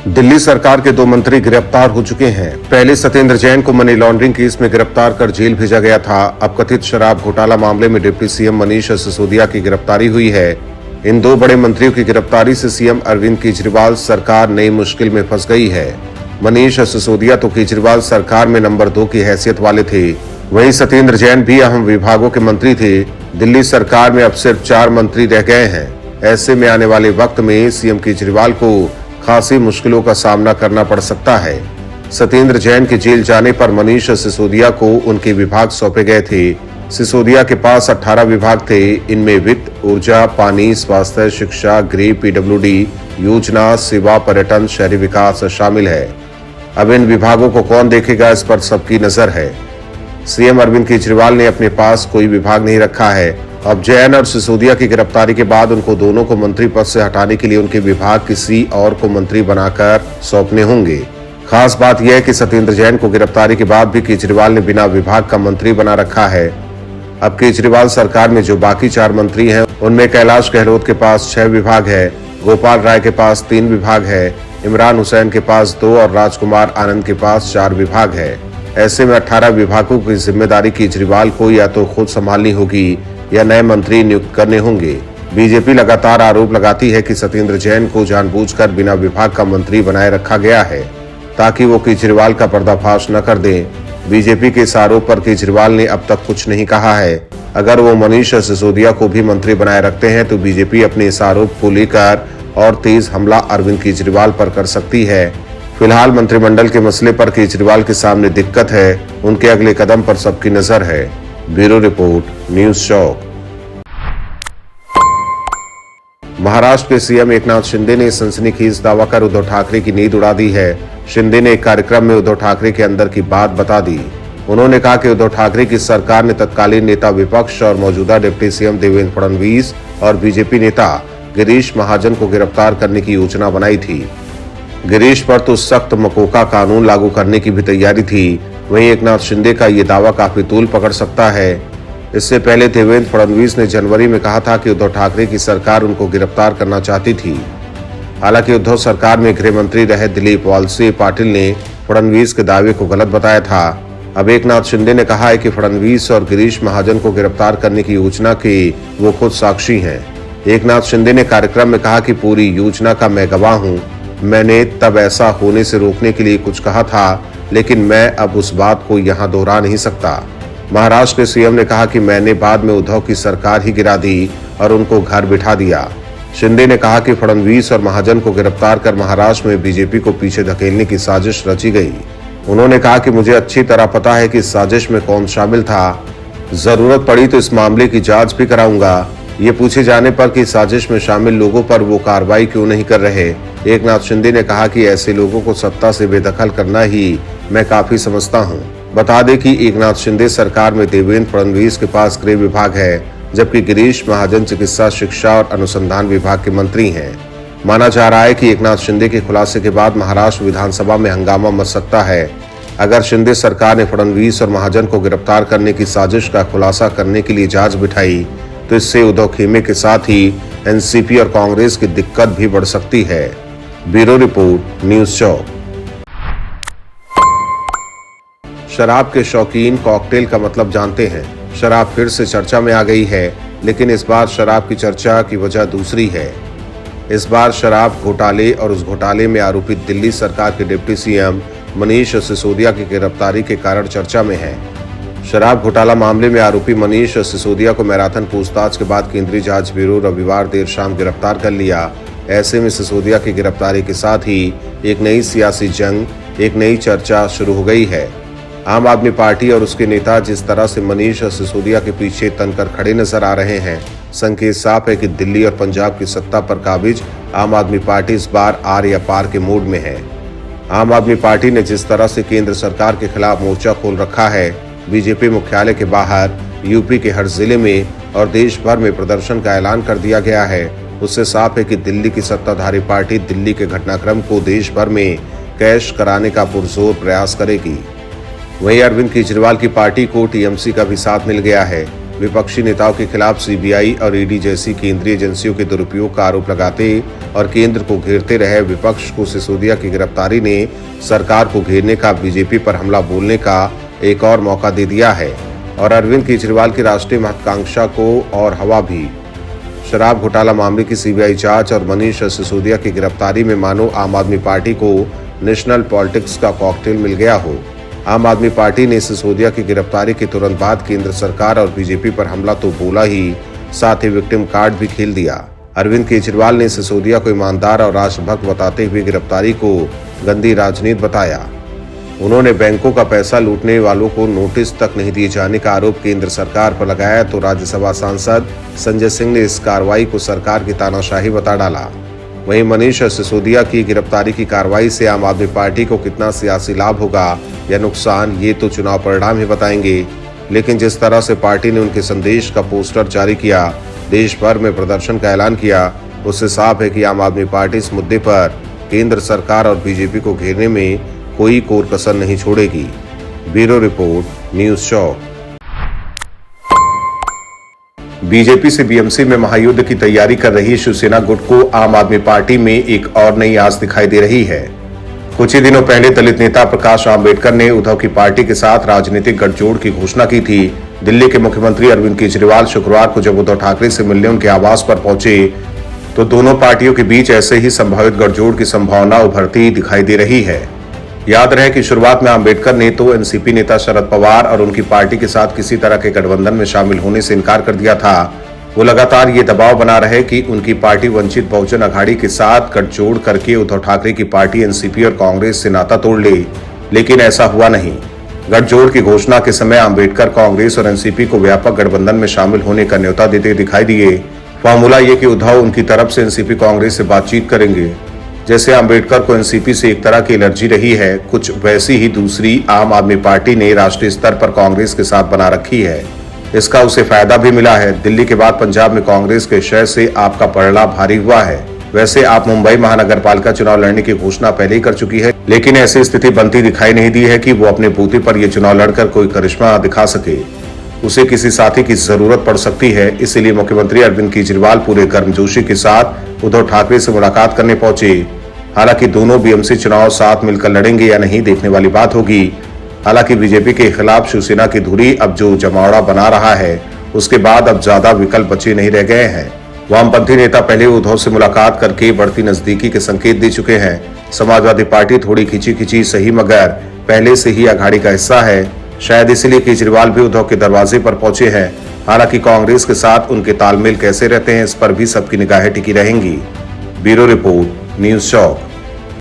दिल्ली सरकार के 2 मंत्री गिरफ्तार हो चुके हैं। पहले सत्येंद्र जैन को मनी लॉन्ड्रिंग केस में गिरफ्तार कर जेल भेजा गया था। अब कथित शराब घोटाला मामले में डिप्टी सीएम मनीष सिसोदिया की गिरफ्तारी हुई है। इन 2 बड़े मंत्रियों की गिरफ्तारी से सीएम अरविंद केजरीवाल सरकार नई मुश्किल में फंस गई है। मनीष सिसोदिया तो केजरीवाल सरकार में नंबर 2 की हैसियत वाले थे, वहीं सत्येंद्र जैन भी अहम विभागों के मंत्री थे। दिल्ली सरकार में अब सिर्फ 4 मंत्री रह गए हैं। ऐसे में आने वाले वक्त में सीएम केजरीवाल को खासी मुश्किलों का सामना करना पड़ सकता है। सत्येंद्र जैन के जेल जाने पर मनीष सिसोदिया को उनके विभाग सौंपे गए थे। सिसोदिया के पास 18 विभाग थे। इनमें वित्त, ऊर्जा, पानी, स्वास्थ्य, शिक्षा, गृह, पीडब्ल्यूडी, योजना, सेवा, पर्यटन, शहरी विकास शामिल है। अब इन विभागों को कौन देखेगा, इस पर सबकी नजर है। सीएम अरविंद केजरीवाल ने अपने पास कोई विभाग नहीं रखा है। अब जैन और सिसोदिया की गिरफ्तारी के बाद उनको दोनों को मंत्री पद से हटाने के लिए उनके विभाग किसी और को मंत्री बनाकर सौंपने होंगे। खास बात यह है कि सत्येंद्र जैन को गिरफ्तारी के बाद भी केजरीवाल ने बिना विभाग का मंत्री बना रखा है। अब केजरीवाल सरकार में जो बाकी 4 मंत्री हैं, उनमें कैलाश गहलोत के पास 6 विभाग है, गोपाल राय के पास 3 विभाग है, इमरान हुसैन के पास 2 और राजकुमार आनंद के पास 4 विभाग है। ऐसे में 18 विभागों की जिम्मेदारी केजरीवाल को या तो खुद संभालनी होगी या नए मंत्री नियुक्त करने होंगे। बीजेपी लगातार आरोप लगाती है कि सत्येंद्र जैन को जानबूझकर बिना विभाग का मंत्री बनाए रखा गया है ताकि वो केजरीवाल का पर्दाफाश न कर दें। बीजेपी के इस आरोप पर केजरीवाल ने अब तक कुछ नहीं कहा है। अगर वो मनीष सिसोदिया को भी मंत्री बनाए रखते हैं तो बीजेपी अपने इस आरोप को लेकर और तेज हमला अरविंद केजरीवाल पर कर सकती है। फिलहाल मंत्रिमंडल के मसले पर केजरीवाल के सामने दिक्कत है, उनके अगले कदम पर सबकी नजर है। ब्यूरो रिपोर्ट, न्यूज चौक। महाराष्ट्र के सीएम एकनाथ शिंदे ने सनसनीखेज दावा कर उद्धव ठाकरे की नींद उड़ा दी है। शिंदे ने एक कार्यक्रम में उद्धव ठाकरे के अंदर की बात बता दी। उन्होंने कहा कि उद्धव ठाकरे की सरकार ने तत्कालीन नेता विपक्ष और मौजूदा डिप्टी सीएम देवेंद्र फडणवीस और बीजेपी नेता गिरीश महाजन को गिरफ्तार करने की योजना बनाई थी। गिरीश पर तो सख्त मकोका कानून लागू करने की भी तैयारी थी। वहीं एकनाथ शिंदे का ये दावा काफी तूल पकड़ सकता है। इससे पहले देवेंद्र फडणवीस ने जनवरी में कहा था कि उद्धव ठाकरे की सरकार उनको गिरफ्तार करना चाहती थी। हालांकि उद्धव सरकार में गृह मंत्री रहे दिलीप वालसे पाटिल ने फडणवीस के दावे को गलत बताया था। अब एकनाथ शिंदे ने कहा है कि फडणवीस और गिरीश महाजन को गिरफ्तार करने की योजना के वो खुद साक्षी हैं। एकनाथ शिंदे ने कार्यक्रम में कहा कि पूरी योजना का मैं गवाह हूँ। मैंने तब ऐसा होने से रोकने के लिए कुछ कहा था, लेकिन मैं अब उस बात को यहाँ दोहरा नहीं सकता। महाराष्ट्र के सीएम ने कहा कि मैंने बाद में उद्धव की सरकार ही गिरा दी और उनको घर बिठा दिया। शिंदे ने कहा कि फडणवीस और महाजन को गिरफ्तार कर महाराष्ट्र में बीजेपी को पीछे धकेलने की साजिश रची गई। उन्होंने कहा कि मुझे अच्छी तरह पता है कि इस साजिश में कौन शामिल था। जरूरत पड़ी तो इस मामले की जांच भी कराऊंगा। ये पूछे जाने पर कि साजिश में शामिल लोगों पर वो कार्रवाई क्यों नहीं कर रहे, एकनाथ शिंदे ने कहा कि ऐसे लोगों को सत्ता से बेदखल करना ही मैं काफी समझता हूं। बता दें कि एकनाथ शिंदे सरकार में देवेंद्र फडणवीस के पास गृह विभाग है, जबकि गिरीश महाजन चिकित्सा, शिक्षा और अनुसंधान विभाग के मंत्री हैं। माना जा रहा है कि एकनाथ शिंदे के खुलासे के बाद महाराष्ट्र विधानसभा में हंगामा मच सकता है। अगर शिंदे सरकार ने फडणवीस और महाजन को गिरफ्तार करने की साजिश का खुलासा करने के लिए जांच बिठाई तो इससे उद्धव खेमे के साथ ही एनसीपी और कांग्रेस की दिक्कत भी बढ़ सकती है। ब्यूरो रिपोर्ट, न्यूज चौक। शराब के शौकीन कॉकटेल का मतलब जानते हैं। शराब फिर से चर्चा में आ गई है, लेकिन इस बार शराब की चर्चा की वजह दूसरी है। इस बार शराब घोटाले और उस घोटाले में आरोपित दिल्ली सरकार के डिप्टी सीएम मनीष सिसोदिया की गिरफ्तारी के कारण चर्चा में है। शराब घोटाला मामले में आरोपी मनीष सिसोदिया को मैराथन पूछताछ के बाद केंद्रीय जांच ब्यूरो रविवार देर शाम गिरफ्तार कर लिया। ऐसे में सिसोदिया की गिरफ्तारी के साथ ही एक नई सियासी जंग, एक नई चर्चा शुरू हो गई है। आम आदमी पार्टी और उसके नेता जिस तरह से मनीष सिसोदिया के पीछे तनकर खड़े नजर आ रहे हैं, संकेत साफ है कि दिल्ली और पंजाब की सत्ता पर काबिज आम आदमी पार्टी इस बार आर या पार के मूड में है। आम आदमी पार्टी ने जिस तरह से केंद्र सरकार के खिलाफ मोर्चा खोल रखा है, बीजेपी मुख्यालय के बाहर, यूपी के हर जिले में और देश भर में प्रदर्शन का ऐलान कर दिया गया है, उससे साफ है कि दिल्ली की सत्ताधारी पार्टी दिल्ली के घटनाक्रम को देश भर में कैश कराने का पुरजोर प्रयास करेगी। वहीं अरविंद केजरीवाल की पार्टी को टीएमसी का भी साथ मिल गया है। विपक्षी नेताओं के खिलाफ सीबीआई और ईडी जैसी केंद्रीय एजेंसियों के दुरुपयोग का आरोप लगाते और केंद्र को घेरते रहे विपक्ष को सिसोदिया की गिरफ्तारी ने सरकार को घेरने का, बीजेपी पर हमला बोलने का एक और मौका दे दिया है और अरविंद केजरीवाल की राष्ट्रीय महत्वाकांक्षा को और हवा भी। शराब घोटाला मामले की सीबीआई जांच और मनीष सिसोदिया की गिरफ्तारी में मानो आम आदमी पार्टी को नेशनल पॉलिटिक्स का कॉकटेल मिल गया हो। आम आदमी पार्टी ने सिसोदिया की गिरफ्तारी के तुरंत बाद केंद्र सरकार और बीजेपी पर हमला तो बोला ही, साथ ही विक्टिम कार्ड भी खेल दिया। अरविंद केजरीवाल ने सिसोदिया को ईमानदार और राष्ट्रभक्त बताते हुए गिरफ्तारी को गंदी राजनीति बताया। उन्होंने बैंकों का पैसा लूटने वालों को नोटिस तक नहीं दिए जाने का आरोप केंद्र सरकार पर लगाया तो राज्यसभा सांसद संजय सिंह ने इस कार्रवाई को सरकार की तानाशाही बता डाला। वहीं मनीष सिसोदिया की गिरफ्तारी की कार्रवाई से आम आदमी पार्टी को कितना सियासी लाभ होगा या नुकसान, ये तो चुनाव परिणाम ही बताएंगे। लेकिन जिस तरह से पार्टी ने उनके संदेश का पोस्टर जारी किया, देश भर में प्रदर्शन का ऐलान किया, उससे साफ है कि आम आदमी पार्टी इस मुद्दे पर केंद्र सरकार और बीजेपी को घेरने में कोई कोर कसर नहीं छोड़ेगी। ब्यूरो रिपोर्ट, न्यूज़ चौक। बीजेपी से बीएमसी में महायुद्ध की तैयारी कर रही शिवसेना गुट को आम आदमी पार्टी में एक और नई आस दिखाई दे रही है। कुछ ही दिनों पहले दलित नेता प्रकाश आंबेडकर ने उद्धव की पार्टी के साथ राजनीतिक गठजोड़ की घोषणा की थी। दिल्ली के मुख्यमंत्री अरविंद केजरीवाल शुक्रवार को जब उद्धव ठाकरे से मिलने उनके आवास पर पहुंचे तो दोनों पार्टियों के बीच ऐसे ही संभावित गठजोड़ की संभावना उभरती दिखाई दे रही है। याद रहे कि शुरुआत में आंबेडकर ने तो एनसीपी नेता शरद पवार और उनकी पार्टी के साथ किसी तरह के गठबंधन में शामिल होने से इनकार कर दिया था। वो लगातार ये दबाव बना रहे कि उनकी पार्टी वंचित बहुजन अघाड़ी के साथ गठजोड़ करके उद्धव ठाकरे की पार्टी एनसीपी और कांग्रेस से नाता तोड़ ले, लेकिन ऐसा हुआ नहीं। गठजोड़ की घोषणा के समय आंबेडकर कांग्रेस और एनसीपी को व्यापक गठबंधन में शामिल होने का न्योता देते दिखाई दिए। फॉर्मूला ये कि उद्धव उनकी तरफ से एनसीपी कांग्रेस से बातचीत करेंगे। जैसे आंबेडकर को एनसीपी से एक तरह की एलर्जी रही है, कुछ वैसी ही दूसरी आम आदमी पार्टी ने राष्ट्रीय स्तर पर कांग्रेस के साथ बना रखी है। इसका उसे फायदा भी मिला है। दिल्ली के बाद पंजाब में कांग्रेस के क्षय से आपका पलड़ा भारी हुआ है। वैसे आप मुंबई महानगर पालिका चुनाव लड़ने की घोषणा पहले ही कर चुकी है, लेकिन ऐसी स्थिति बनती दिखाई नहीं दी है कि वो अपने बूते पर यह चुनाव लड़कर कोई करिश्मा दिखा सके। उसे किसी साथी की जरूरत पड़ सकती है। इसीलिए मुख्यमंत्री अरविंद केजरीवाल पूरे गर्मजोशी के साथ उद्धव ठाकरे से मुलाकात करने पहुंचे। हालांकि दोनों बीएमसी चुनाव साथ मिलकर लड़ेंगे या नहीं, देखने वाली बात होगी। हालांकि बीजेपी के खिलाफ शिवसेना की धुरी अब जो जमावड़ा बना रहा है, उसके बाद अब ज्यादा विकल्प बचे नहीं रह गए हैं। वामपंथी नेता पहले उद्धव से मुलाकात करके बढ़ती नजदीकी के संकेत दे चुके हैं। समाजवादी पार्टी थोड़ी खिंची सही, मगर पहले से ही अघाड़ी का हिस्सा है। शायद इसलिए केजरीवाल भी उद्धव के दरवाजे पर पहुंचे हैं। हालांकि कांग्रेस के साथ उनके तालमेल कैसे रहते हैं, इस पर भी सबकी निगाहें टिकी रहेंगी। ब्यूरो रिपोर्ट, न्यूज़ चौक।